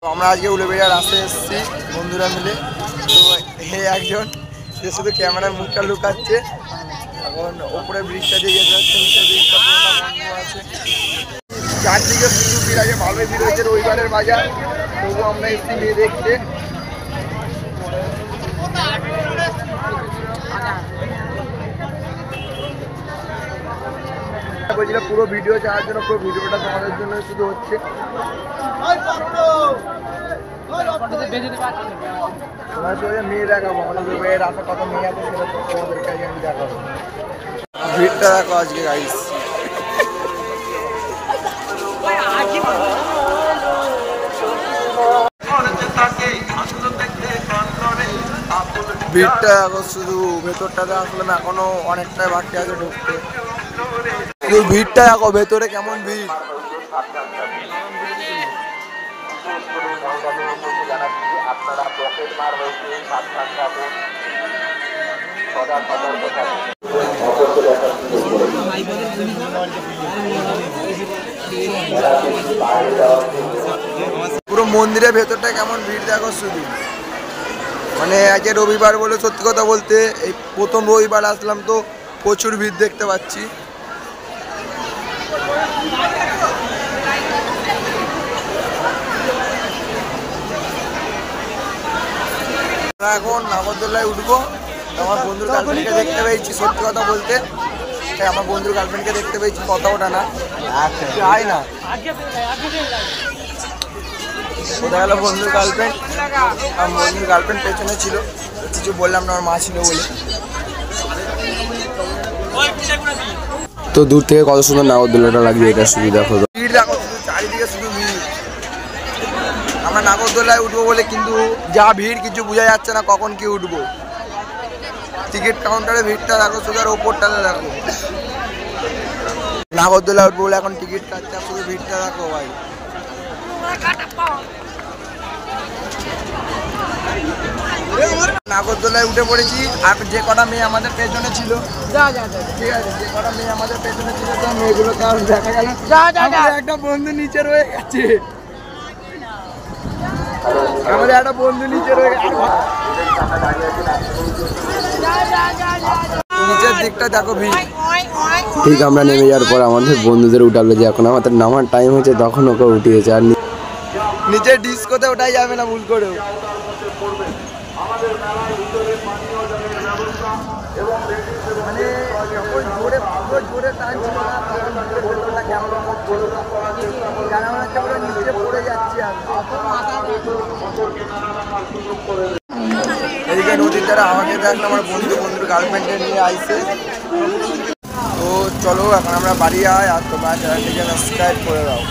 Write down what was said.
আমরা আজকে উলুবেড়িয়ার রাস্তায় এসেছি বন্ধুরা মিলে। তো হে একজন যে শুধু ক্যামেরার মুখটা লুকাচ্ছে। এখন ওপরে ব্রিজটা দিয়ে যেতে হচ্ছে, নিচে ব্রিজটা পুরোটা বন্ধ আছে। চারদিকে শুধু ভিড় আছে, ভালোই ভিড় হয়েছে রবিবারের বাজার। তবুও আমরা এসেছি মেয়ে দেখতে। বলছিলাম পুরো ভিডিও চাওয়ার জন্য, পুরো ভিডিওটা তোমাদের জন্য শুধু হচ্ছে। মেয়ে দেখাবো, আমাদের মেয়ের আশা কত মেয়ে আছে সেটা তোমাদের কাছে আমি দেখাবো। ভিড়টা দেখো আজকে গাইস। ভিড়টা দেখো শুধু, ভেতরটাতে আসলে না এখনো অনেকটাই বাকি আছে ঢুকতে। শুধু ভিড়টা দেখো ভেতরে কেমন ভিড়। পুরো মন্দিরের ভেতরটা কেমন ভিড় দেখো শুধু। মানে আজকে রবিবার বলে সত্যি কথা বলতে এই প্রথম রবিবার আসলাম, তো প্রচুর ভিড় দেখতে পাচ্ছি। এখন নাগরদোলায় উঠবো। আমার বন্ধুর গার্লফ্রেন্ডকে দেখতে পেয়েছি, সত্যি কথা বলতে আমার বন্ধুর গার্লফ্রেন্ডকে দেখতে পেয়েছি, কথা ওটা না যায় না। ওটা গেল বন্ধুর গার্লফ্রেন্ড, আমার বন্ধুর গার্লফ্রেন্ড পেছনে ছিল, কিছু বললাম না, আমার মা ছিল বলে। তো দূর থেকে কত সুন্দর নাগরদোলাটা লাগবে, এটা শুধু দেখো। ভিড় দেখো শুধু, চারিদিকে শুধু ভিড়। আমরা নাগরদোলায় উঠবো বলে কিন্তু যা ভিড় কিছু বোঝা যাচ্ছে না কখন কি উঠবো। টিকিট কাউন্টারে ভিড়টা দেখো শুধু, আর ওপরটাতে দেখো। নাগরদোলায় উঠবো বলে এখন টিকিট কাটছে, শুধু ভিড়টা দেখো ভাই। নাগরদোলায় উঠে পড়েছি, আর যে কটা মেয়ে আমাদের পেছনে ছিল, ঠিক আছে, যে কটা মেয়ে আমাদের পেছনে ছিল তো মেয়েগুলো কারণ দেখা গেল একটা বন্ধু নিচে রয়ে গেছে। আমাদের একটা বন্ধু নিচে রয়ে গেছে, নিচের দিকটা দেখো ভিড়। ঠিক আমরা নেমে যাওয়ার পর আমাদের বন্ধুদের উঠালো, যে এখন আমাদের নামার টাইম হয়েছে, তখন ওকে উঠিয়েছে। আর নিচে ডিস্কোতে ওঠাই যাবে না ভুল করেও। মানে যখন জোরে জোরে টানছিল না তখন ভেতরটা কেমন করছিল, কেন হচ্ছে পুরো নিচে পড়ে যাচ্ছি আমি। এদিকে নদীর দ্বারা আমাকে দেখলাম আমার বন্ধুর গার্লফ্রেন্ডে নিয়ে আইসে। তো চলো এখন আমরা বাড়ি আয়, আর তোমরা চ্যানেলটিকে সাবস্ক্রাইব করে দাও।